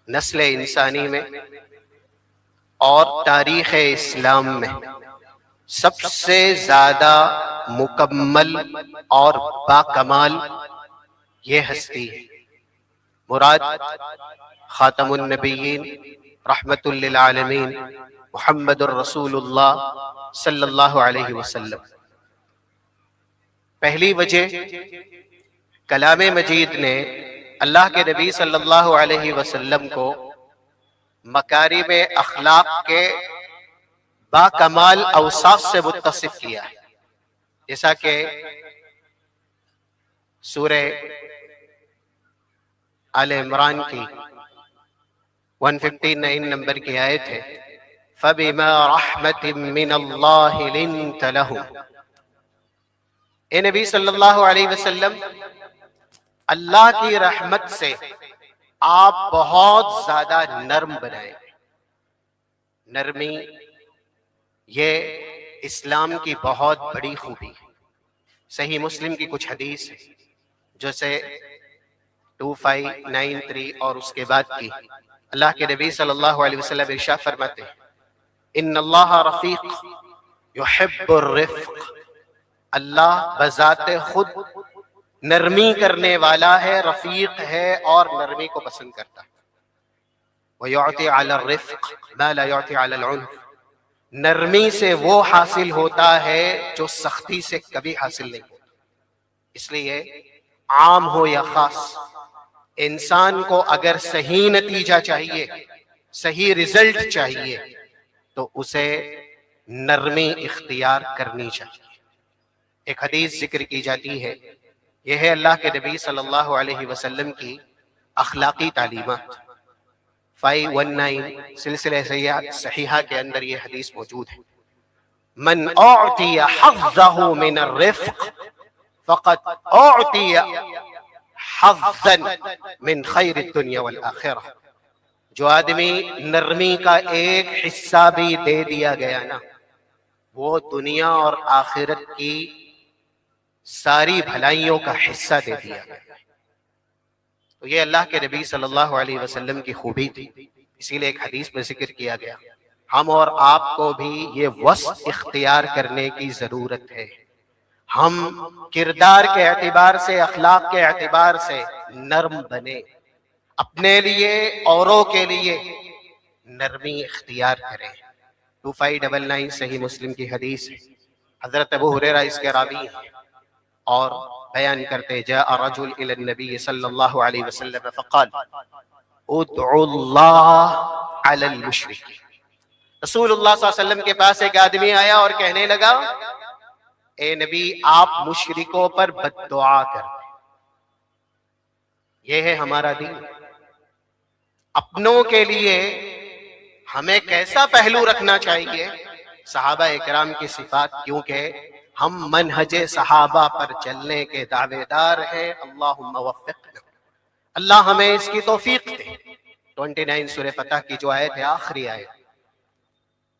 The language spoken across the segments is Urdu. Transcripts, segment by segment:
نسل انسانی میں اور تاریخ اسلام میں سب سے زیادہ مکمل اور باکمال یہ ہستی ہے۔ مراد خاتم النبیین رحمت للعالمین محمد الرسول اللہ صلی اللہ علیہ وسلم۔ پہلی وجہ، کلام مجید نے اللہ کے نبی صلی اللہ علیہ وسلم کو مکارم اخلاق کے باکمال اوصاف سے متصف کیا ہے، جیسا کہ سورہ آل عمران کی 159 نمبر کی آیت ہے، فَبِمَا رَحْمَةٍ مِّنَ اللَّهِ لِنْتَ لَهُمْ۔ اے نبی صلی اللہ علیہ وسلم، اللہ کی رحمت سے آپ بہت زیادہ نرم بنائے۔ نرمی یہ اسلام کی بہت بڑی خوبی ہے۔ صحیح مسلم کی کچھ حدیث ہے جیسے 2593 اور اس کے بعد کی، اللہ کے نبی صلی اللہ علیہ وسلم ارشاد فرماتے ہیں، ان اللہ رفیق یحب الرفق، اللہ بذات خود نرمی کرنے والا ہے، رفیق ہے اور نرمی کو پسند کرتا ہے۔ وَيُعْطِي عَلَى الرِّفْقِ مَا لَا يُعْطِي عَلَى الْعُنْفِ، نرمی سے وہ حاصل ہوتا ہے جو سختی سے کبھی حاصل نہیں ہوتا۔ اس لیے عام ہو یا خاص، انسان کو اگر صحیح نتیجہ چاہیے، صحیح رزلٹ چاہیے، تو اسے نرمی اختیار کرنی چاہیے۔ ایک حدیث ذکر کی جاتی ہے، یہ ہے اللہ کے نبی صلی اللہ علیہ وسلم کی اخلاقی تعلیمات۔ 519 سلسلہ صحیحہ کے اندر یہ حدیث موجود ہے، من اعطی حظہ من الرفق فقد اعطی حظا من خیر الدنیا والآخرہ، جو آدمی نرمی کا ایک حصہ بھی دے دیا گیا نا، وہ دنیا اور آخرت کی ساری بھلائیوں کا حصہ دے دیا گیا۔ تو یہ اللہ کے نبی صلی اللہ علیہ وسلم کی خوبی تھی، اسی لیے ایک حدیث میں ذکر کیا گیا۔ ہم اور آپ کو بھی یہ وسط اختیار کرنے کی ضرورت ہے۔ ہم کردار کے اعتبار سے، اخلاق کے اعتبار سے نرم بنے، اپنے لیے اوروں کے لیے نرمی اختیار کریں۔ 2599 صحیح مسلم کی حدیث ہے، حضرت ابو ہریرہ اس کے راوی ہیں اور بیان کرتے، جاء رجل الى النبی صلی اللہ علیہ وسلم فقال ادعو اللہ علی المشرک۔ رسول اللہ صلی اللہ علیہ وسلم کے پاس ایک آدمی آیا اور کہنے لگا، اے نبی آپ مشرکوں پر بد دعا کرتے۔ یہ ہے ہمارا دین۔ اپنوں کے لیے ہمیں کیسا پہلو رکھنا چاہیے؟ صحابہ اکرام کی صفات، کیونکہ ہم منہج صحابہ پر چلنے کے دعوے دار ہیں۔ اللہم وفقنا، اللہ ہمیں اس کی توفیق دے۔ 29 سورہ فتح کی جو آیت ہے، آخری آیت،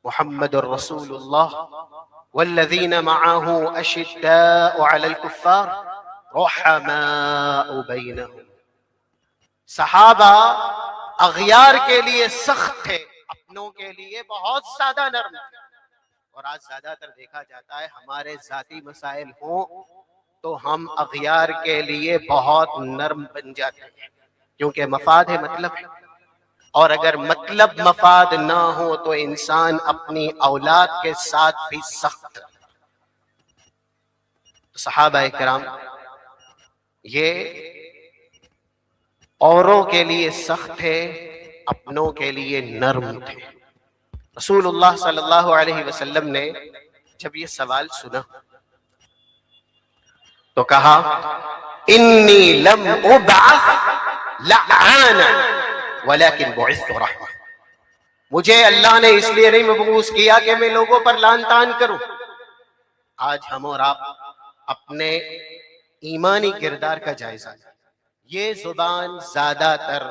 محمد الرسول اللہ والذین معہ اشداء علی الکفار رحماء بینہم۔ صحابہ اغیار کے لیے سخت تھے، اپنوں کے لیے بہت زیادہ نرم تھے۔ اور آج زیادہ تر دیکھا جاتا ہے ہمارے ذاتی مسائل ہوں تو ہم اغیار کے لیے بہت نرم بن جاتے ہیں، کیونکہ مفاد ہے، مطلب ہے، اور اگر مطلب مفاد نہ ہو تو انسان اپنی اولاد کے ساتھ بھی سخت۔ صحابہ کرام یہ اوروں کے لیے سخت تھے، اپنوں کے لیے نرم تھے۔ رسول اللہ صلی اللہ علیہ وسلم نے جب یہ سوال سنا تو کہا، انی لم ابعث لعانا ولكن بعثت رحمہ، مجھے اللہ نے اس لیے نہیں مبعوث کیا کہ میں لوگوں پر لعن طعن کروں۔ آج ہم اور آپ اپنے ایمانی کردار کا جائزہ لیں۔ یہ زبان زیادہ تر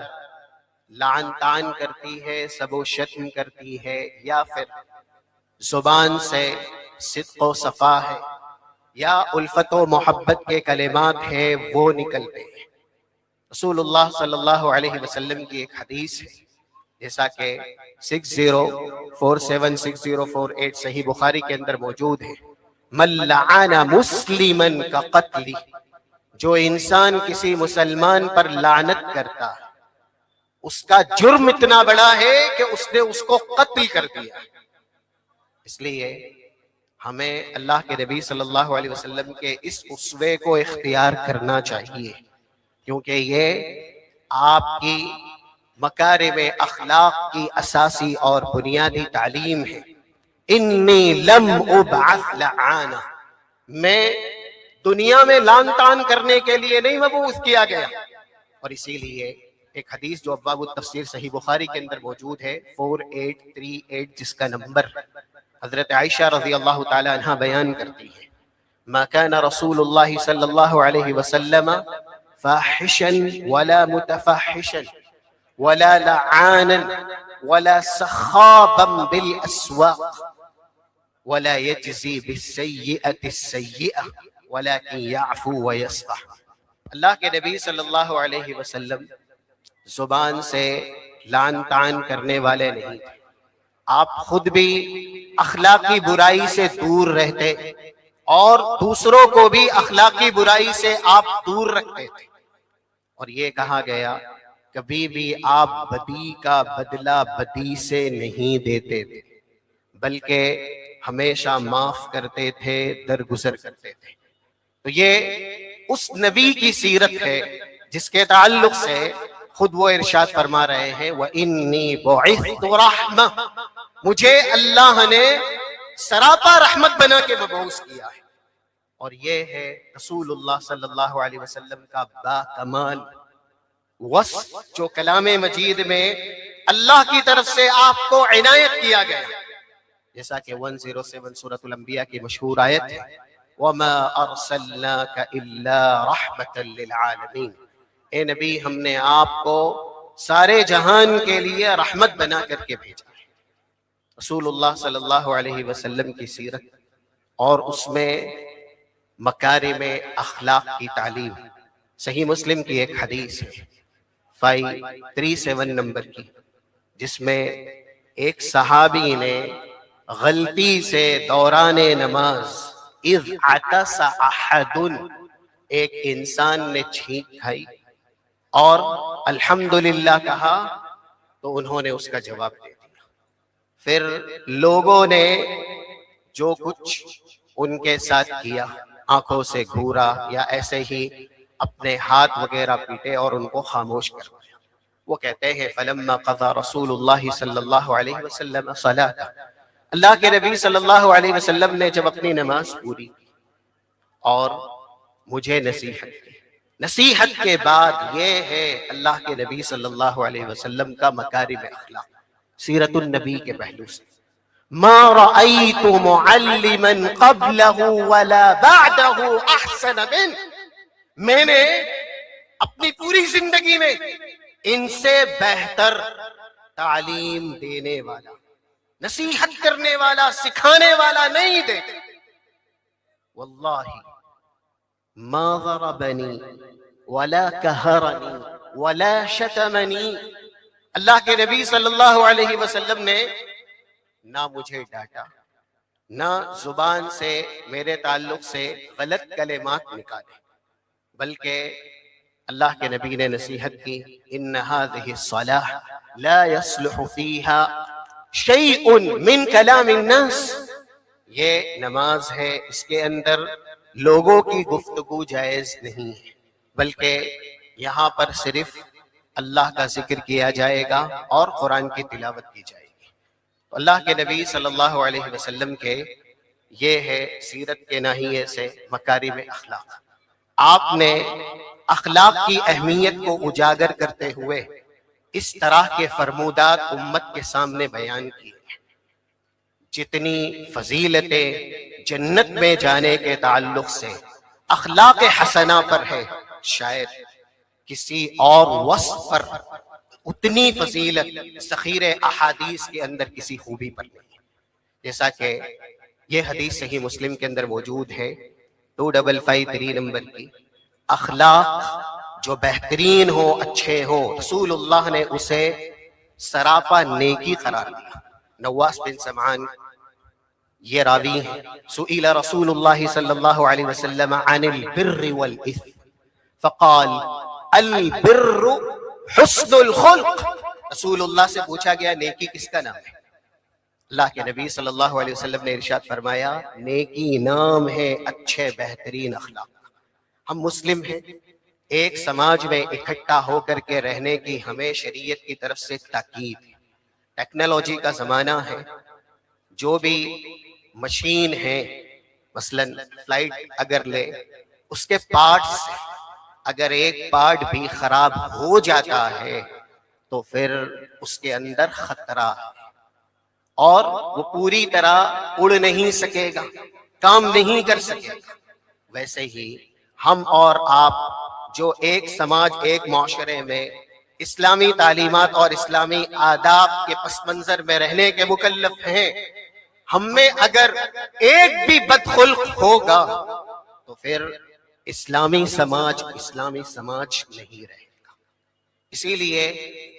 لعن طعن کرتی ہے، سب و شتم کرتی ہے، یا پھر زبان سے صدق و صفا ہے یا الفت و محبت کے کلمات ہیں وہ نکلتے ہیں۔ رسول اللہ صلی اللہ علیہ وسلم کی ایک حدیث ہے، جیسا کہ 60476048 صحیح بخاری کے اندر موجود ہے، من لعن مسلما کا قتل، جو انسان کسی مسلمان پر لعنت کرتا ہے اس کا جرم اتنا بڑا ہے کہ اس نے اس کو قتل کر دیا۔ اس لیے ہمیں اللہ کے نبی صلی اللہ علیہ وسلم کے اس اسوے کو اختیار کرنا چاہیے، کیونکہ یہ آپ کی مکارم اخلاق کی اساسی اور بنیادی تعلیم ہے۔ انی لم ابعث لعانا، میں دنیا میں لعن طعن کرنے کے لیے نہیں مبعوث کیا گیا۔ اور اسی لیے ایک حدیث جو ابواب التفسیر صحیح بخاری کے اندر موجود ہے 4838 جس کا نمبر حضرت عائشہ رضی اللہ تعالی عنہ بیان کرتی ہے، ما كان رسول اللہ صلی اللہ علیہ وسلم فاحشا ولا متفحشا ولا لعانا ولا سخابا بالاسواق ولا يجزي بالسيئة السيئة ولكن يعفو ويصفح۔ اللہ کے نبی صلی اللہ علیہ وسلم زبان سے لعن طعن کرنے والے نہیں تھے، آپ خود بھی اخلاقی برائی سے دور رہتے اور دوسروں کو بھی اخلاقی برائی سے آپ دور رکھتے تھے۔ اور یہ کہا گیا کبھی بھی آپ بدی کا بدلہ بدی سے نہیں دیتے تھے، بلکہ ہمیشہ معاف کرتے تھے، درگزر کرتے تھے۔ تو یہ اس نبی کی سیرت ہے جس کے تعلق سے خود وہ ارشاد فرما رہے ہیں وَإِنِّي بُعِثْتُ رَحْمَةً، مجھے اللہ نے سراپا رحمت بنا کے مبعوث کیا ہے۔ اور یہ ہے رسول اللہ صلی اللہ علیہ وسلم کا با کمال وصف جو کلام مجید میں اللہ کی طرف سے آپ کو عنایت کیا گیا، جیسا کہ 107 سورۃ الانبیاء کی مشہور آیت ہے وَمَا أَرْسَلْنَاكَ إِلَّا رَحْمَةً لِلْعَالَمِينَ، اے نبی ہم نے آپ کو سارے جہان کے لیے رحمت بنا کر کے بھیجا ہے۔ رسول اللہ صلی اللہ علیہ وسلم کی سیرت اور اس میں مکارم اخلاق کی تعلیم، صحیح مسلم کی ایک حدیث ہے 537 نمبر کی، جس میں ایک صحابی نے غلطی سے دوران نماز اذ عطس احد، ایک انسان نے چھینک کھائی اور الحمدللہ کہا تو انہوں نے اس کا جواب دے دیا۔ پھر لوگوں نے جو کچھ ان کے ساتھ کیا، آنکھوں سے گھورا یا ایسے ہی اپنے ہاتھ وغیرہ پیٹے اور ان کو خاموش کر دیا۔ وہ کہتے ہیں فلما قضى رسول اللہ صلی اللہ علیہ وسلم صلاۃ، اللہ کے نبی صلی اللہ علیہ وسلم نے جب اپنی نماز پوری کی اور مجھے نصیحت کے بعد، یہ ہے اللہ کے نبی صلی اللہ علیہ وسلم کا مکارم اخلاق، سیرت النبی کے پہلو سے، ما رأيت معلما قبله ولا بعده احسن من، میں نے اپنی پوری زندگی میں ان سے بہتر تعلیم دینے والا، نصیحت کرنے والا، سکھانے والا نہیں دیتے۔ واللہ ما ضربنی ولا قہرنی ولا شتمنی، اللہ کے نبی صلی اللہ علیہ وسلم نے نہ مجھے ڈانٹا، نہ زبان سے میرے تعلق سے غلط کلمات نکالے، بلکہ اللہ کے نبی نے نصیحت کی ان هذه الصلاة لا يصلح فيها شيء من کلام الناس، یہ نماز ہے، اس کے اندر لوگوں کی گفتگو جائز نہیں ہے، بلکہ یہاں پر صرف اللہ کا ذکر کیا جائے گا اور قرآن کی تلاوت کی جائے گی۔ تو اللہ کے نبی صلی اللہ علیہ وسلم کے یہ ہے سیرت کے ناحیے سے مکارم اخلاق۔ آپ نے اخلاق کی اہمیت کو اجاگر کرتے ہوئے اس طرح کے فرمودات امت کے سامنے بیان کیے، جتنی فضیلتیں جنت میں جانے کے تعلق سے اخلاق حسنہ پر ہے، شاید کسی اور وصف پر اتنی فضیلت ذخیر احادیث کے اندر کسی خوبی پر نہیں، جیسا کہ یہ حدیث صحیح مسلم کے اندر موجود ہے 2553 نمبر کی، اخلاق جو بہترین ہو، اچھے ہو، رسول اللہ نے اسے سراپا نیکی قرار دیا۔ نواس بن سمعان یہ راوی ہیں، سئل رسول اللہ صلی اللہ علیہ وسلم عن البر والاثم فقال البر حسن الخلق۔ رسول اللہ سے پوچھا گیا نیکی کس کا نام ہے؟ اللہ کے نبی صلی اللہ علیہ وسلم نے ارشاد فرمایا نیکی نام ہے اچھے بہترین اخلاق۔ ہم مسلم ہیں، ایک سماج میں اکٹھا ہو کر کے رہنے کی ہمیں شریعت کی طرف سے تاکید ہے۔ ٹیکنالوجی کا زمانہ ہے، جو بھی مشین ہے، مثلا فلائٹ اگر لے، اس کے پارٹس اگر ایک پارٹ بھی خراب ہو جاتا ہے تو پھر اس کے اندر خطرہ ہے اور وہ پوری طرح اڑ نہیں سکے گا، کام نہیں کر سکے گا۔ ویسے ہی ہم اور آپ جو ایک سماج، ایک معاشرے میں اسلامی تعلیمات اور اسلامی آداب کے پس منظر میں رہنے کے مکلف ہیں، ہم میں اگر ایک بھی بدخلق ہوگا تو پھر اسلامی سماج نہیں رہے گا۔ اسی لیے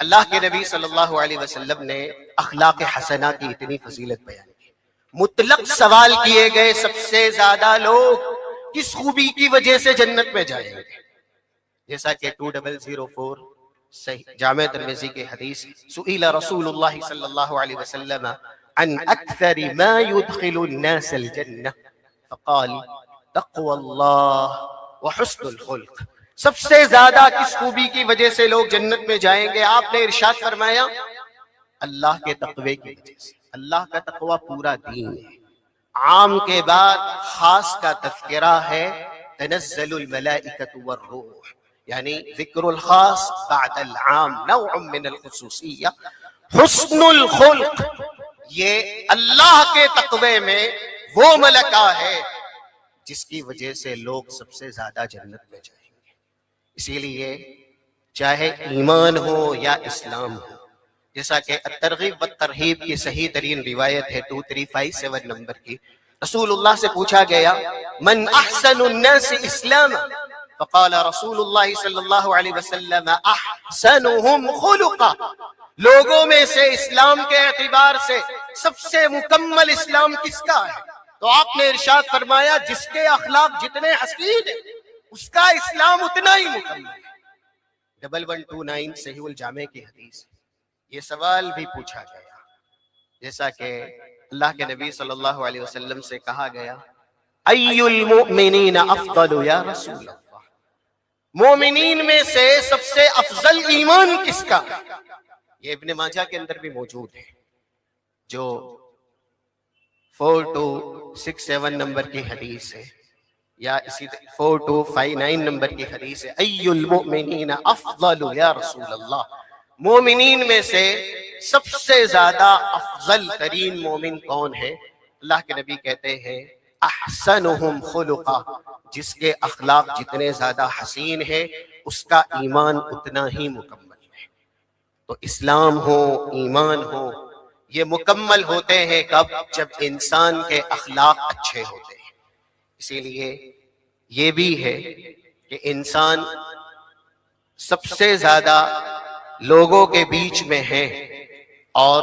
اللہ کے نبی صلی اللہ علیہ وسلم نے اخلاق حسنہ کی اتنی فضیلت بیان کی۔ مطلق سوال کیے گئے سب سے زیادہ لوگ کس خوبی کی وجہ سے جنت میں جائیں گے، جیسا کہ 2004 جامع ترمذی کی حدیث، سئل رسول اللہ صلی اللہ علیہ وسلم عن اکثر ما يدخل الناس الجنہ فقال تقوی اللہ وحسن الخلق۔ سب سے زیادہ کس خوبی کی وجہ سے لوگ جنت میں جائیں گے؟ آپ نے ارشاد فرمایا اللہ کے تقوی کی وجہ سے۔ اللہ کا تقوی پورا دین ہے، عام کے بعد خاص کا تذکرہ ہے، تنزل الملائکۃ والروح، یعنی ذکر الخاص بعد العام، نوع من الخصوصیہ۔ حسن الخلق یہ اللہ کے تقوی میں وہ ملکہ ہے جس کی وجہ سے لوگ سب سے زیادہ جنت میں جائیں گے۔ اسی لیے چاہے ایمان ہو یا اسلام ہو، جیسا کہ الترغیب والترہیب کی صحیح ترین روایت ہے 2357 نمبر کی، رسول اللہ سے پوچھا گیا من احسن الناس اسلاما فقال رسول اللہ صلی اللہ علیہ وسلم احسنهم خلقا۔ لوگوں میں سے اسلام کے اعتبار سے سب سے مکمل اسلام کس کا ہے؟ تو آپ نے ارشاد فرمایا جس کے اخلاق جتنے حسین ہیں اس کا اسلام اتنا ہی مکمل ہے۔ 1129 صحیح الجامع کی حدیث۔ یہ سوال بھی پوچھا گیا، جیسا کہ اللہ کے نبی صلی اللہ علیہ وسلم سے کہا گیا ای المؤمنین افضل یا رسول اللہ، مومنین میں سے سب سے افضل ایمان کس کا؟ یہ ابن ماجہ کے اندر بھی موجود ہے، جو 4267 نمبر کی حدیث ہے، یا اسی 4259 نمبر کی حدیث ہے، ای المؤمنین افضل یا رسول اللہ، مومنین میں سے سب سے زیادہ افضل ترین مومن کون ہے؟ اللہ کے نبی کہتے ہیں احسنہم خلقا، جس کے اخلاق جتنے زیادہ حسین ہیں اس کا ایمان اتنا ہی مکمل ہے۔ تو اسلام ہو، ایمان ہو، یہ مکمل ہوتے ہیں کب؟ جب انسان کے اخلاق اچھے ہوتے ہیں۔ اسی لیے یہ بھی ہے کہ انسان سب سے زیادہ لوگوں کے بیچ میں ہے اور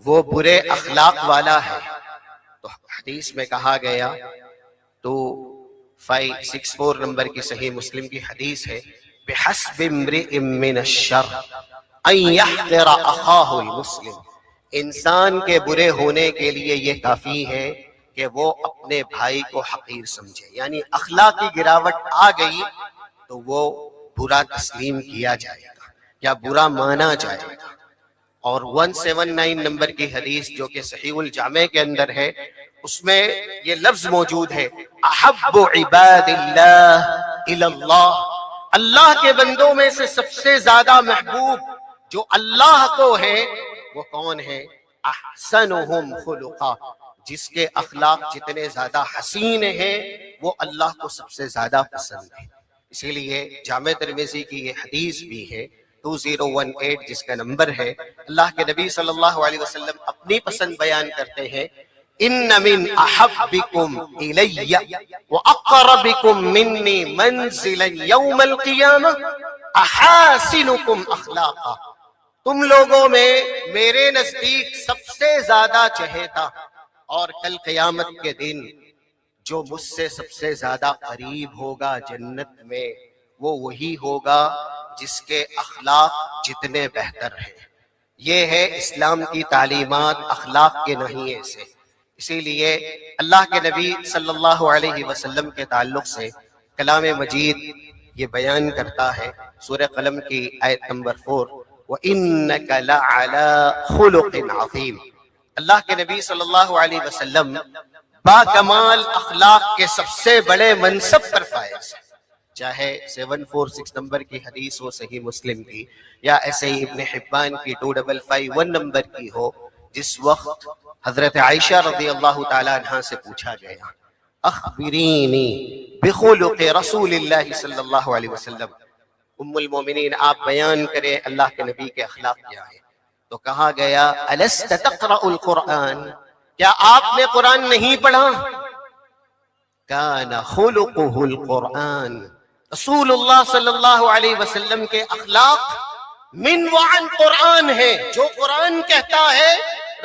وہ برے اخلاق والا ہے، تو حدیث میں کہا گیا 2564 نمبر کی صحیح مسلم کی حدیث ہے بحسب امرئ من الشر ان يحقر اخاہ المسلم، انسان کے برے ہونے کے لیے یہ کافی ہے کہ وہ اپنے بھائی کو حقیر سمجھے، یعنی اخلاقی گراوٹ آ گئی تو وہ برا تسلیم کیا جائے گا یا برا مانا جائے گا۔ اور 179 نمبر کی حدیث جو کہ صحیح الجامع کے اندر ہے، اس میں یہ لفظ موجود ہے احب عباد اللہ الی اللہ، اللہ کے بندوں میں سے سب سے زیادہ محبوب جو اللہ کو ہے وہ کون ہے؟ احسنہم خلقا، جس کے اخلاق جتنے زیادہ حسین ہیں وہ اللہ کو سب سے زیادہ پسند ہے۔ اسی لیے جامع ترمذی کی یہ حدیث بھی ہے 2018 جس کا نمبر ہے، اللہ کے نبی صلی اللہ علیہ وسلم اپنی پسند بیان کرتے ہیں ان من احبکم الی واقربکم منی منزلا یوم القیامہ احاسنکم اخلاقا، تم لوگوں میں میرے نزدیک سب سے زیادہ چہیتا اور کل قیامت کے دن جو مجھ سے سب سے زیادہ قریب ہوگا جنت میں وہ وہی ہوگا جس کے اخلاق جتنے بہتر ہیں۔ یہ ہے اسلام کی تعلیمات اخلاق کے نہیے سے۔ اسی لیے اللہ کے نبی صلی اللہ علیہ وسلم کے تعلق سے کلام مجید یہ بیان کرتا ہے سورہ قلم کی آیت نمبر 4 وَإِنَّكَ لَعَلَىٰ خُلُقٍ عَظِيمٍ۔ اللہ کے نبی صلی اللہ علیہ وسلم با کمال اخلاق کے سب سے بڑے منصب پر فائز ہیں، چاہے 746 نمبر کی حدیث ہو صحیح مسلم کی، یا ایسے ہی ابن حبان کی 2551 نمبر کی ہو، جس وقت حضرت عائشہ رضی اللہ تعالیٰ عنہ سے پوچھا گیا اخبرینی بخلق رسول اللہ صلی اللہ علیہ وسلم، ام المومنین آپ بیان کریں اللہ کے نبی کے اخلاق کیا ہے، تو کہا گیا الست تقرأ القرآن، کیا آپ نے قرآن نہیں پڑھا؟ کان خلقہ القرآن، رسول اللہ صلی اللہ علیہ وسلم کے اخلاق من وعن قرآن ہے، جو قرآن کہتا ہے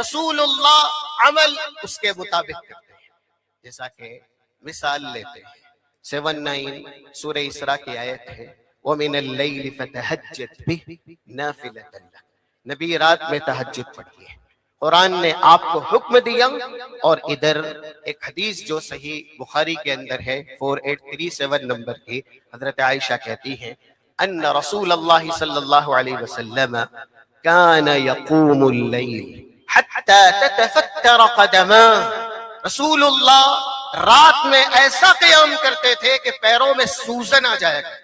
رسول اللہ عمل اس کے مطابق کرتے ہیں۔ جیسا کہ مثال لیتے ہیں 79 سورہ اسراء کی آیت ہے وَمِنَ اللَّيْلِ فَتَهَجَّدْ بِهِ نَافِلَةً لَكَ، نبی رات میں تہجد پڑھیے۔ قرآن نے آپ کو حکم دیا، اور ادھر ایک حدیث جو صحیح بخاری کے اندر ہے 4837 نمبر کی، حضرت عائشہ کہتی ہیں ان رسول اللہ صلی اللہ علیہ وسلم کان یقوم اللیل حتی تتفتر قدماہ، رسول اللہ رات میں ایسا قیام کرتے تھے کہ پیروں میں سوزن آ جایا کرتی۔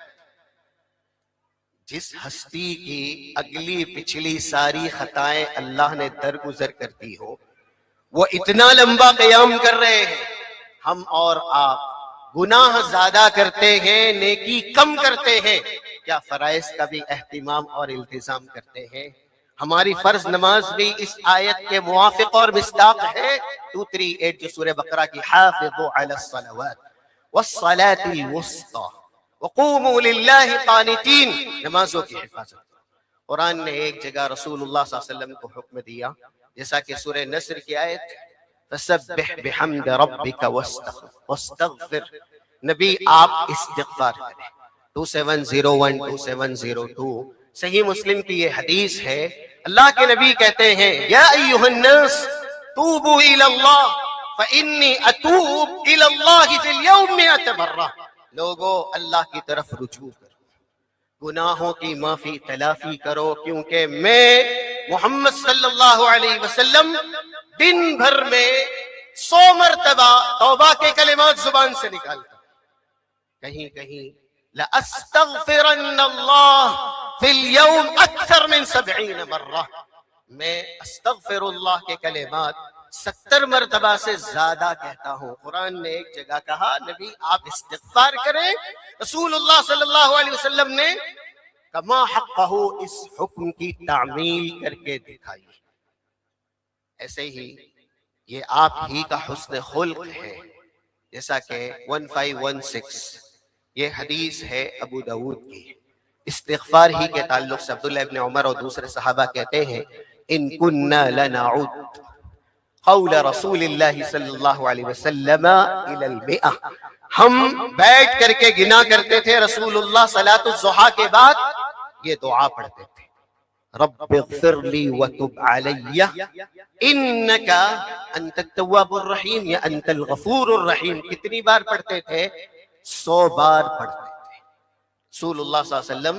جس ہستی کی اگلی پچھلی ساری خطائیں اللہ نے درگزر کر دی ہو، وہ اتنا لمبا قیام کر رہے ہیں، ہم اور آپ گناہ زیادہ کرتے ہیں، نیکی کم کرتے ہیں، کیا فرائض کا بھی اہتمام اور التزام کرتے ہیں؟ ہماری فرض نماز بھی اس آیت کے موافق اور مصداق ہے 238 جو سورہ بقرہ کی حافظوا علی الصلوات والصلاة الوسطی وقوموا للہ قانتین، نمازوں کی حفاظت۔ قرآن نے ایک جگہ رسول اللہ صلی اللہ علیہ وسلم کو حکم دیا، جیسا کہ سورہ نصر کی آیت فسبح بحمد ربک واستغفر، نبی آپ استغفار کریں۔ 2701 2702 صحیح مسلم کی یہ حدیث ہے، اللہ کے نبی کہتے ہیں یا ایھا الناس توبوا الی اللہ فانی اتوب الی اللہ فی اليوم 100 مرہ، لوگو اللہ کی طرف رجوع کرو، گناہوں کی معافی تلافی کرو، کیونکہ میں محمد صلی اللہ علیہ وسلم دن بھر میں 100 مرتبہ توبہ کے کلمات زبان سے نکالتا ہوں۔ کہیں کہیں لَأَسْتَغْفِرَنَّ اللَّهِ فِي الْيَوْمِ أَكْثَرَ مِن 70 مرہ، میں استغفر اللہ کے کلمات 70 مرتبہ سے زیادہ کہتا ہوں۔ قرآن نے ایک جگہ کہا نبی آپ استغفار کریں، رسول اللہ صلی اللہ علیہ وسلم نے کما حقہ اس حکم کی تعمیل کر کے دکھائی۔ ایسے ہی یہ آپ ہی کا حسن خلق ہے، جیسا کہ 1516 یہ حدیث ہے ابو داؤد کی، استغفار ہی کے تعلق سے عبداللہ ابن عمر اور دوسرے صحابہ کہتے ہیں ان کننا لنعود قول رسول اللہ صلی اللہ علیہ وسلم الی المئہ، ہم بیٹھ کر کے گنا کرتے تھے رسول اللہ صلاۃ الضحیٰ کے بعد یہ دعا پڑھتے تھے رب اغفر لی وتب علی انک انت التواب الرحیم یا انت الغفور الرحیم، کتنی بار پڑھتے تھے؟ 100 بار پڑھتے تھے۔ رسول اللہ صلی اللہ علیہ وسلم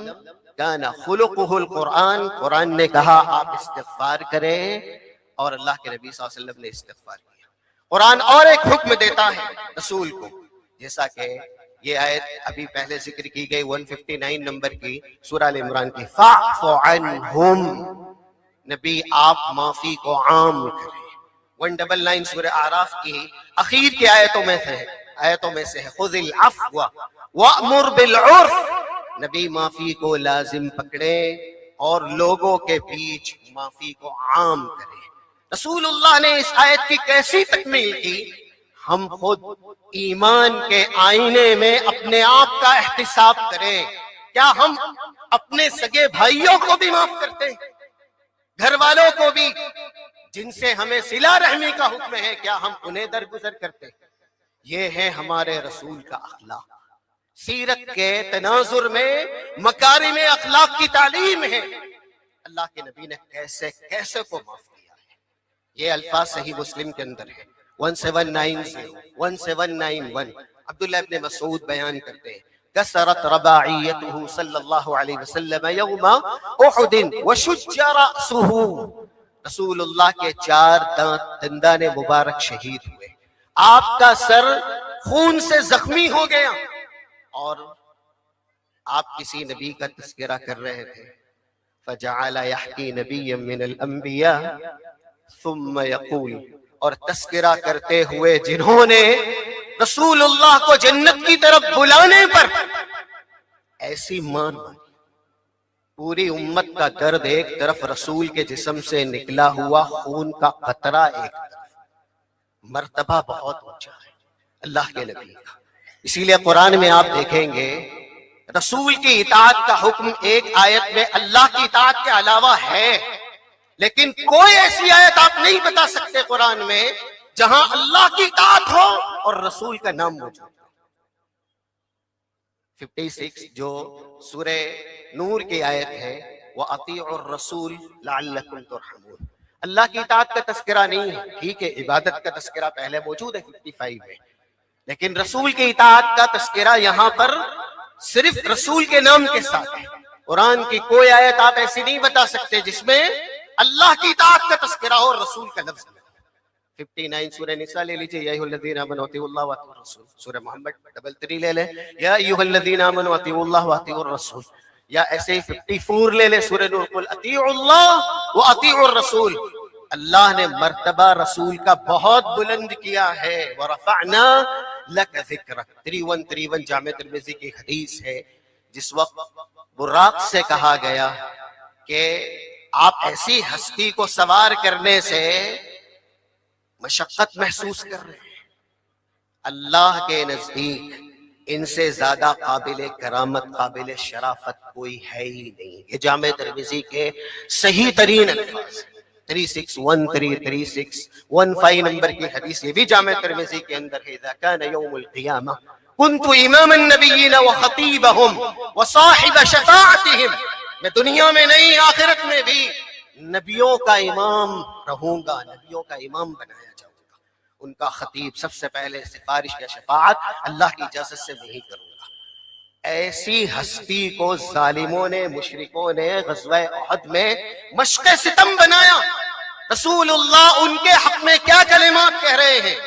کان خلقہ القرآن، قرآن نے کہا آپ استغفار کریں، اور اللہ کے نبی صلی اللہ علیہ وسلم نے استغفار کیا۔ قرآن اور ایک حکم دیتا ہے رسول کو، جیسا کہ یہ آیت ابھی پہلے ذکر کی گئی 159 نمبر کی سورہ ال عمران کی فاعف عنہم، نبی آپ معافی کو عام کریں۔ 199 سورہ اعراف کی اخیر کی آیتوں میں سے ہے خذ العفو وامر بالعرف، نبی معافی کو لازم پکڑیں اور لوگوں کے بیچ معافی کو عام کریں۔ رسول اللہ نے اس آیت کی کیسی تکمیل کی؟ ہم خود ایمان کے آئینے میں اپنے آپ کا احتساب کریں، کیا ہم اپنے سگے بھائیوں کو بھی معاف کرتے ہیں؟ گھر والوں کو بھی جن سے ہمیں صلہ رحمی کا حکم ہے، کیا ہم انہیں درگزر کرتے ہیں؟ یہ ہے ہمارے رسول کا اخلاق. سیرت کے تناظر میں مکارم اخلاق کی تعلیم ہے. اللہ کے نبی نے کیسے کیسے کو معاف کیا ہے. یہ الفاظ صحیح مسلم کے اندر ہے 1790 1791. عبداللہ ابن مسعود بیان کرتے ہیں کسرت رباعیتہ صلی اللہ علیہ وسلم یوم احد وشج رأسہ. رسول اللہ کے 4 دندان مبارک شہید ہوئے، آپ کا سر خون سے زخمی ہو گیا، اور آپ کسی نبی کا تذکرہ کر رہے تھے. فجعل يحكي نبيا من الانبیاء ثم يقول، اور تذکرہ کرتے ہوئے جنہوں نے رسول اللہ کو جنت کی طرف بلانے پر ایسی مان ماری، پوری امت کا درد ایک طرف، رسول کے جسم سے نکلا ہوا خون کا قطرہ ایک طرف. مرتبہ بہت اونچا ہے اللہ کے نبی کا. اسی لیے قرآن میں آپ دیکھیں گے رسول کی اطاعت کا حکم ایک آیت میں اللہ کی اطاعت کے علاوہ ہے، لیکن کوئی ایسی آیت آپ نہیں بتا سکتے قرآن میں جہاں اللہ کی اطاعت ہو اور رسول کا نام موجود ہو. 56 جو سورہ نور کی آیت ہے وَأَطِيعُوا الرَّسُولَ لَعَلَّكُمْ تُرْحَمُونَ. اللہ کی اطاعت کا تذکرہ نہیں ہے، ٹھیک ہے عبادت کا تذکرہ پہلے موجود ہے 55 میں، لیکن رسول کی اطاعت کا تذکرہ یہاں پر صرف رسول کے نام کے ساتھ ہے. قرآن کی کوئی آیت آپ ایسی نہیں بتا سکتے جس میں اللہ کی اطاعت کا تذکرہ ہو اور رسول کا لفظ ہے. 59 سورہ نساء لے لیجئے یا ایھا الذین آمنوا اطیعوا اللہ واطیعوا الرسول. سورہ محمد 33 لے لیں یا ایھا الذین آمنوا اطیعوا اللہ واطیعوا الرسول. یا ایسے ہی 54 لے لیں سورہ نور قل اطیعوا اللہ واطیعوا الرسول. اللہ نے مرتبہ رسول کا بہت بلند کیا ہے. ورفعنا لک ذکرک. 31 جامع ترمذی کی حدیث ہے جس وقت براق سے کہا گیا کہ آپ ایسی ہستی کو سوار کرنے سے مشقت محسوس کر رہے ہیں، اللہ کے نزدیک ان سے زیادہ قابل کرامت قابل شرافت کوئی ہے ہی نہیں. یہ جامع ترمذی کے صحیح ترین الفاظ 36133615 نمبر کی حدیث، یہ بھی جامع ترمذی کے اندر ہے. اذا كان يوم القیامہ كنت امام النبیین وخطیبہم وصاحب شفاعتہم. میں دنیا میں نہیں آخرت میں بھی نبیوں کا امام رہوں گا، نبیوں کا امام بنایا جاؤں گا، ان کا خطیب. سب سے پہلے سفارش یا شفاعت اللہ کی اجازت سے نہیں کروں گا. ایسی ہستی کو ظالموں نے مشرکوں نے غزوہ احد میں مشق ستم بنایا. رسول اللہ ان کے حق میں کیا کلمات کہہ رہے ہیں.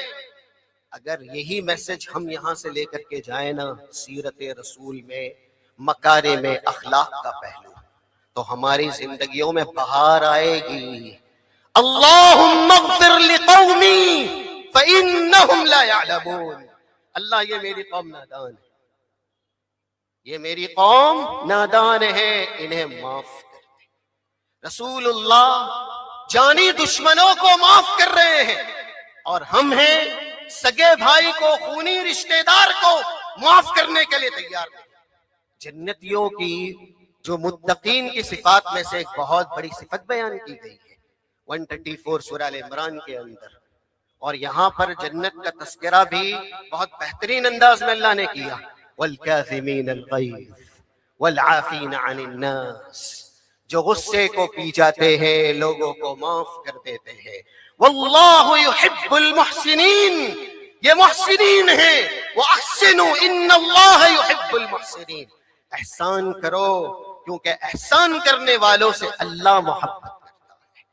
اگر یہی میسج ہم یہاں سے لے کر کے جائیں نا سیرت رسول میں مکارم اخلاق کا پہلو، تو ہماری زندگیوں میں بہار آئے گی. اللہم اغفر لقومی فإنہم لا يعلمون. اللہ یہ میری قوم نادان ہے، یہ میری قوم نادان ہے، انہیں معاف کر دے. رسول اللہ جانی دشمنوں کو معاف کر رہے ہیں، اور ہم ہیں سگے بھائی کو خونی رشتہ دار کو معاف کرنے کے لیے تیار ہیں. جنتیوں کی جو متقین کی صفات میں سے ایک بہت بڑی صفت بیان کی گئی ہے 134 سورہ ال عمران کے اندر، اور یہاں پر جنت کا تذکرہ بھی بہت بہترین انداز میں اللہ نے کیا. والکاظمین الغیظ والعافین عن الناس. جو غصے کو پی جاتے ہیں لوگوں کو معاف کر دیتے ہیں. واللہ یحب المحسنین. یہ محسنین ہیں. واحسنوا ان اللہ یحب المحسنین. احسان کرو کیونکہ احسان کرنے والوں سے اللہ محبت کرتا ہے.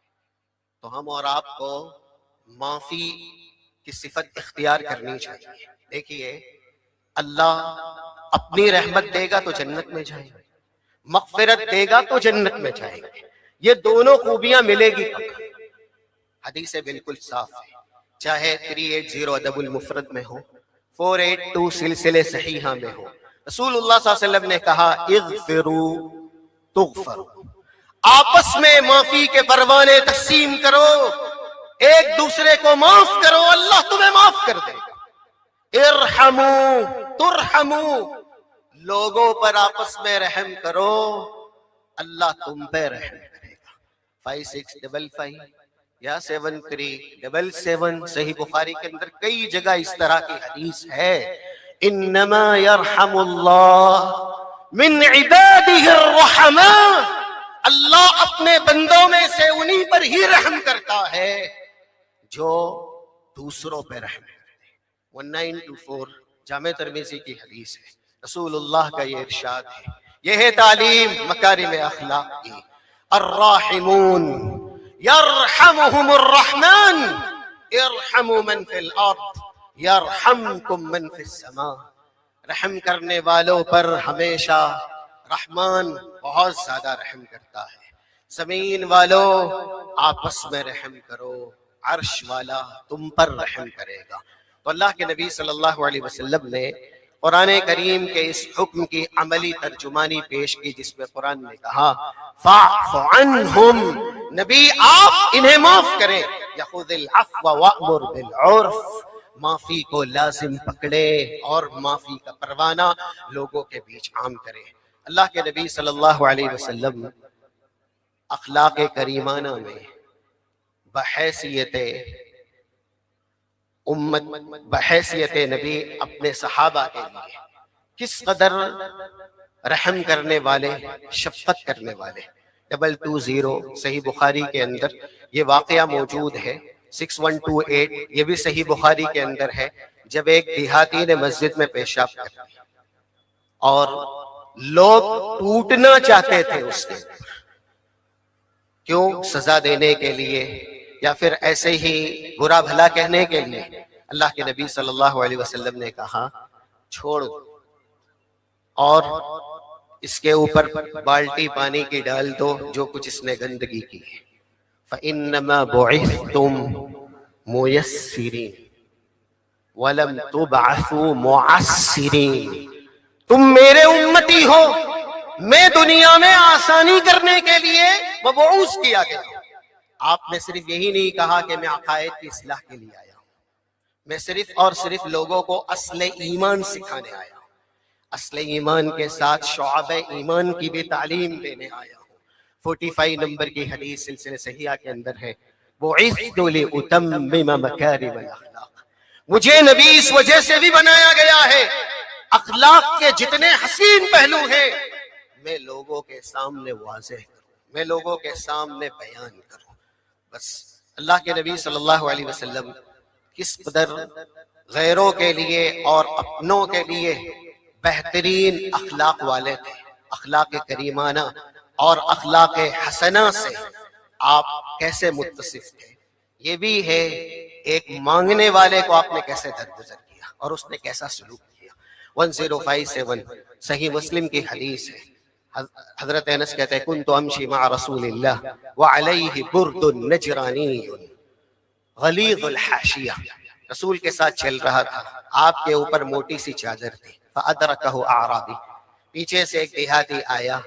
تو ہم اور آپ کو معافی کی صفت اختیار کرنی چاہیے. دیکھیے اللہ اپنی رحمت دے گا تو جنت میں جائیں گے، مغفرت دے گا تو جنت میں جائیں گے. یہ دونوں خوبیاں ملے گی. حدیث بالکل صاف ہے، چاہے 380 ادب المفرد میں ہو، 482 سلسلے صحیحہ میں ہو. رسول اللہ صلی اللہ علیہ وسلم نے کہا اغفروا تغفروا. آپس میں معافی کے پروانے تقسیم کرو، ایک دوسرے کو معاف کرو، اللہ تمہیں معاف کر دے گا. ارحموا ترحموا. لوگوں پر آپس میں رحم کرو، اللہ تم پہ رحم کرے گا. 5655 یا 7377 صحیح بخاری کے اندر کئی جگہ اس طرح کی حدیث ہے، انما یرحم اللہ من عباده الرحماء، اللہ اپنے بندوں میں سے انہی پر ہی رحم کرتا ہے جو دوسروں پہ رحم کرتے ہیں۔ 1924 جامع ترمذی کی حدیث ہے، رسول اللہ کا یہ ارشاد ہے، یہ ہے تعلیم مکارم اخلاق کی، الراحمون یرحمہم الرحمن ارحموا من فی الارض یرحمکم من فی السماء، رحم کرنے والوں پر ہمیشہ رحمان بہت زیادہ رحم کرتا ہے، زمین والو آپس میں رحم کرو، عرش والا تم پر رحم کرے گا۔ تو اللہ کے نبی صلی اللہ علیہ وسلم نے قرآن کریم کے اس حکم کی عملی ترجمانی پیش کی، جس میں قرآن نے کہا فاعف عنہم، نبی آپ انہیں معاف کریں، یخذ العفو وامر بالعرف، معافی کو لازم پکڑے اور معافی کا پروانہ لوگوں کے بیچ عام کرے۔ اللہ کے نبی صلی اللہ علیہ وسلم اخلاق کریمانہ میں بحیثیت امت، بحیثیت نبی اپنے صحابہ کے لیے کس قدر رحم کرنے والے، شفقت کرنے والے۔ 220 صحیح بخاری کے اندر یہ واقعہ موجود ہے، 6128 یہ بھی صحیح بخاری کے اندر ہے، جب ایک دیہاتی نے مسجد میں پیشاب کر دیا اور لوگ ٹوٹنا چاہتے تھے اس کے، کیوں؟ سزا دینے کے لیے یا پھر ایسے ہی برا بھلا کہنے کے لیے۔ اللہ کے نبی صلی اللہ علیہ وسلم نے کہا چھوڑ دو اور اس کے اوپر بالٹی پانی کی ڈال دو جو کچھ اس نے گندگی کی ہے۔ فَإِنَّمَا بُعِثْتُمْ مُيَسِّرِينَ وَلَمْ تُبْعَثُوا مُعَسِّرِينَ، تم میرے امتی ہو، میں دنیا میں آسانی کرنے کے لیے مبعوث کیا گیا ہوں۔ آپ نے صرف یہی نہیں کہا کہ میں عقائد کی اصلاح کے لیے آیا ہوں، میں صرف اور صرف لوگوں کو اصل ایمان سکھانے آیا ہوں، اصل ایمان کے ساتھ شعب ایمان کی بھی تعلیم دینے آیا ہوں۔ 45 نمبر کی حدیث سلسلہ صحیحہ کے اندر ہے، بُعِثْتُ لِأُتَمِّمَ مَكَارِمَ الْأَخْلَاق، مجھے نبی اس وجہ سے بھی بنایا گیا ہے، اخلاق کے جتنے حسین پہلو ہیں میں لوگوں کے سامنے واضح کروں، میں لوگوں کے سامنے بیان کروں۔ بس اللہ کے نبی صلی اللہ علیہ وسلم کس قدر غیروں کے لیے اور اپنوں کے لیے بہترین اخلاق والے تھے، اخلاق کریمانہ اور اخلاق حسنہ سے آپ کیسے متصف تھے۔ یہ بھی ہے ایک مانگنے والے کو آپ نے کیسے درگزر کیا اور اس نے کیسا سلوک کیا۔ 1057 صحیح مسلم کی حدیث ہے، حضرت انس کہتے ہیں کنت امشی مع رسول اللہ وعلیہ برد نجرانی غلیظ الحاشیہ، رسول کے ساتھ چل رہا تھا، آپ کے اوپر موٹی سی چادر تھی، فادرکہ اعرابی، پیچھے سے ایک دیہاتی آیا،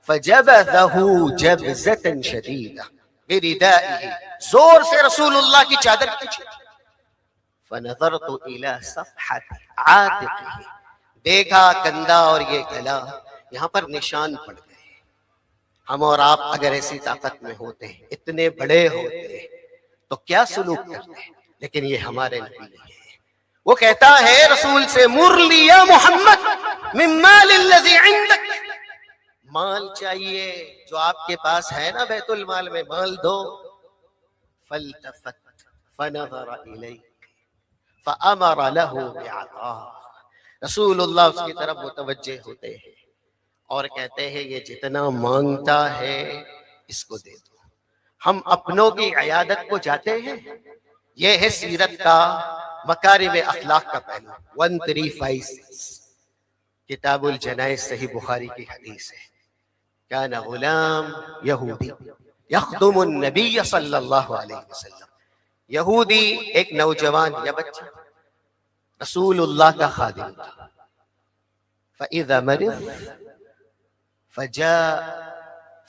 فجبذہ جبزۃ شدیدہ بردائہ، زور سے رسول اللہ کی چادر کھینچی، فنظرت الی صفحۃ عاتقہ، دیکھا کندھا اور یہ گلا، یہاں پر نشان پڑ گئے۔ ہم اور آپ اگر ایسی طاقت میں ہوتے ہیں، اتنے بڑے ہوتے ہیں، تو کیا سلوک کرتے ہیں؟ لیکن یہ ہمارے نبی ہے، وہ کہتا ہے رسول سے مر لی یا محمد من مال الذی عندک، مال چاہیے جو آپ کے پاس ہے نا، بیت المال میں مال دو۔ فالتفت فنظر الیک فامر له بعطاء، رسول اللہ اس کی طرف متوجہ ہوتے ہیں اور کہتے ہیں یہ جتنا مانگتا ہے اس کو دے دو۔ ہم اپنوں کی عیادت کو جاتے ہیں، یہ ہے سیرت کا مکارم اخلاق کا پہلو۔ 1356 کتاب الجنائز صحیح بخاری کی حدیث ہے، کان غلام یہودی یخدم النبی صلی اللہ علیہ وسلم، یہودی ایک نوجوان یا بچہ رسول اللہ کا خادم تھا، فَإِذَا مَرِضَ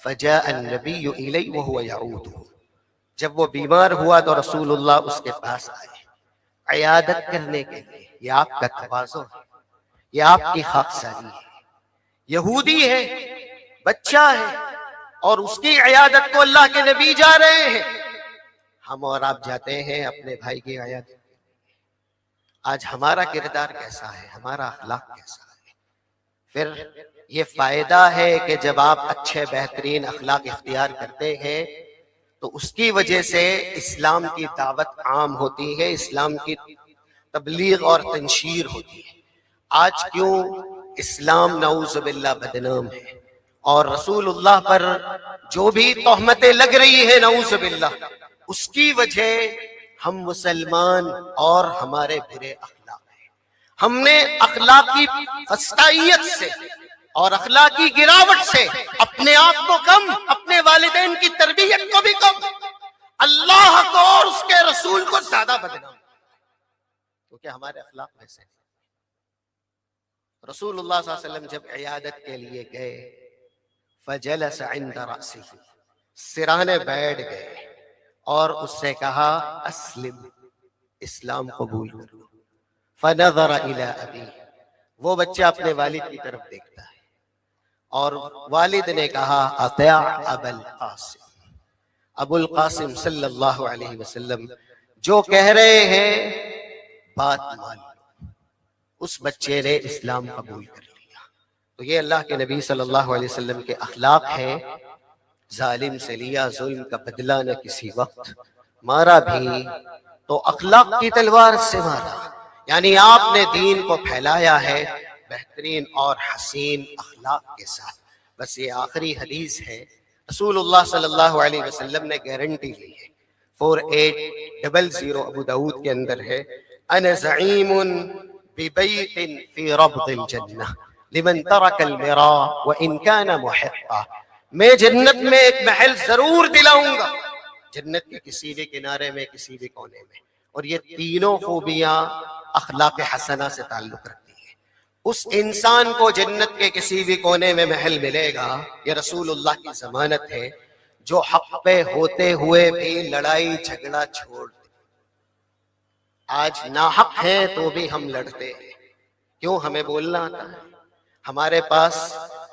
فجاء النبی الیہ وہو یعودہ، جب وہ بیمار ہوا تو رسول اللہ اس کے پاس آئے عیادت کرنے کے لیے۔ یہ آپ کا تواضع ہے، یہ آپ کی خاکساری ہے، یہودی ہے، بچہ ہے، اور اس کی عیادت کو اللہ کے نبی جا رہے ہیں، ہم اور آپ جاتے ہیں اپنے بھائی کی عیادت۔ آج ہمارا کردار کیسا ہے، ہمارا اخلاق کیسا ہے؟ پھر یہ فائدہ ہے کہ جب آپ اچھے بہترین اخلاق اختیار کرتے ہیں تو اس کی وجہ سے اسلام کی دعوت عام ہوتی ہے، اسلام کی تبلیغ اور تنشیر ہوتی ہے۔ آج کیوں اسلام نعوذ باللہ بدنام ہے اور رسول اللہ پر جو بھی تہمتیں لگ رہی ہیں نعوذ باللہ، اس کی وجہ ہم مسلمان اور ہمارے برے اخلاق ہیں۔ ہم نے اخلاقی فسطائیت سے اور اخلاقی گراوٹ سے اپنے آپ کو کم، اپنے والدین کی تربیت کو بھی کم، اللہ کو اور اس کے رسول کو زیادہ بدنام، کیونکہ ہمارے اخلاق ویسے ہیں۔ رسول اللہ صلی اللہ علیہ وسلم جب عیادت کے لیے گئے فجلس عند رأسہ، سرانے بیٹھ گئے اور اس سے کہا اسلم، اسلام قبول کر لو۔ فنظر الی ابی، وہ بچہ اپنے والد کی طرف دیکھتا ہے اور والد نے کہا اطیع ابا القاسم، ابو القاسم صلی اللہ علیہ وسلم جو کہہ رہے ہیں بات مان لو۔ اس بچے نے اسلام قبول کر لیا۔ تو یہ اللہ کے نبی صلی اللہ علیہ وسلم کے اخلاق ہیں۔ ظالم سے لیا ظلم کا بدلہ نہ کسی وقت، مارا بھی تو اخلاق کی تلوار سے مارا، یعنی آپ نے دین کو پھیلایا ہے بہترین اور حسین اخلاق کے ساتھ۔ بس یہ آخری حدیث ہے، رسول اللہ صلی اللہ علیہ وسلم نے گارنٹی لی ہے، 4800 ابو داؤد کے اندر ہے، انا زعیم ببیت فی ربض الجنہ لمن ترک المراء وان کان محقا، میں جنت میں ایک محل ضرور دلاؤں گا، جنت کے کسی بھی کنارے میں، کسی بھی کونے میں۔ اور یہ تینوں خوبیاں اخلاق حسنہ سے تعلق رکھتی ہیں۔ اس انسان کو جنت کے کسی بھی کونے میں محل ملے گا، یہ رسول اللہ کی ضمانت ہے، جو حق پہ ہوتے ہوئے بھی لڑائی جھگڑا چھوڑ دے۔ آج ناحق ہیں تو بھی ہم لڑتے ہیں، کیوں؟ ہمیں بولنا آتا ہے، ہمارے پاس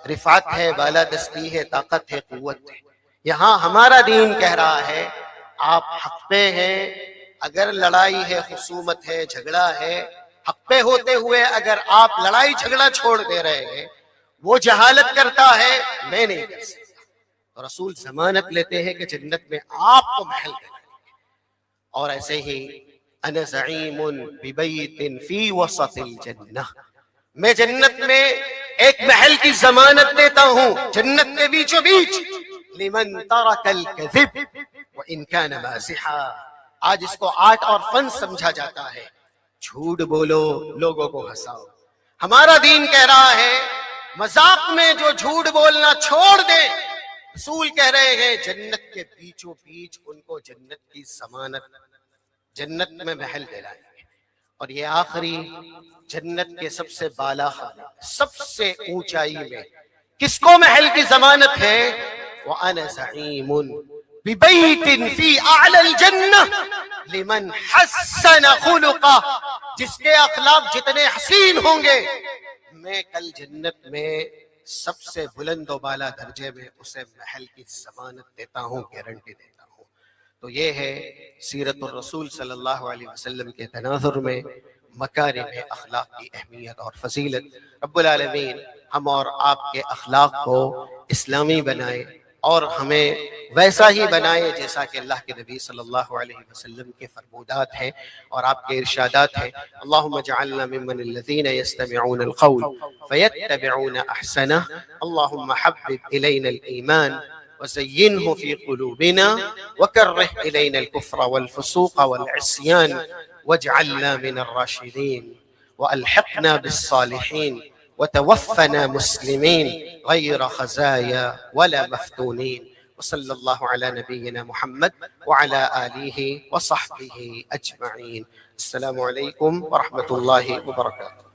رفعت ہے، بالادستی ہے، طاقت ہے، قوت ہے۔ یہاں ہمارا دین کہہ رہا ہے آپ حق پہ ہیں، اگر لڑائی ہے، خصومت ہے، جھگڑا ہے، حق پہ ہوتے ہوئے اگر آپ لڑائی جھگڑا چھوڑ دے رہے ہیں، وہ جہالت کرتا ہے، میں نہیں کر سکتا۔ تو رسول ضمانت لیتے ہیں کہ جنت میں آپ کو محل دیں گے۔ اور ایسے ہی انا زعیم ببیت فی وسط الجنہ، میں جنت میں ایک محل کی ضمانت دیتا ہوں، جنت کے بیچوں بیچ، لمن ترک الکذب وان کان مازحا۔ آج اس کو آرٹ اور فن سمجھا جاتا ہے، جھوٹ بولو، لوگوں کو ہنساؤ۔ ہمارا دین کہہ رہا ہے مذاق میں جو جھوٹ بولنا چھوڑ دیں، رسول کہہ رہے ہیں جنت کے بیچوں بیچ ان کو جنت کی ضمانت، جنت میں محل دلائیں گے۔ اور یہ آخری جنت کے سب سے بالا خانے، سب سے اونچائی میں کس کو محل کی ضمانت ہے؟ وَأَنَا زَعِيمٌ بِبَيْتٍ فِي أَعْلَى الْجَنَّةِ لِمَنْ حَسَّنَ خُلُقَهُ، جس کے اخلاق جتنے حسین ہوں گے، میں کل جنت میں سب سے بلند و بالا درجے میں اسے محل کی ضمانت دیتا ہوں، گارنٹی دیتا ہوں۔ تو یہ ہے سیرت الرسول صلی اللہ علیہ وسلم کے تناظر میں مکارم اخلاق کی اہمیت اور فضیلت۔ رب العالمین ہم اور آپ کے اخلاق کو اسلامی بنائے اور ہمیں ویسا ہی بنائے جیسا کہ اللہ کے نبی صلی اللہ علیہ وسلم کے فرمودات ہیں اور آپ کے ارشادات ہیں۔ اللہم اجعلنا ممن الذین یستمعون القول فیتبعون احسنہ، اللہم حبب الینا الایمان وزینہ فی قلوبنا وکرہ الینا الکفر والفسوق والعصیان واجعلنا من الراشدین والحقنا بالصالحین وتوفنا مسلمین غیر خزایا ولا مفتونین، وصلی اللہ علی نبینا محمد وعلی آلہ وصحبہ اجمعین۔ السلام علیکم ورحمۃ اللہ وبرکاتہ۔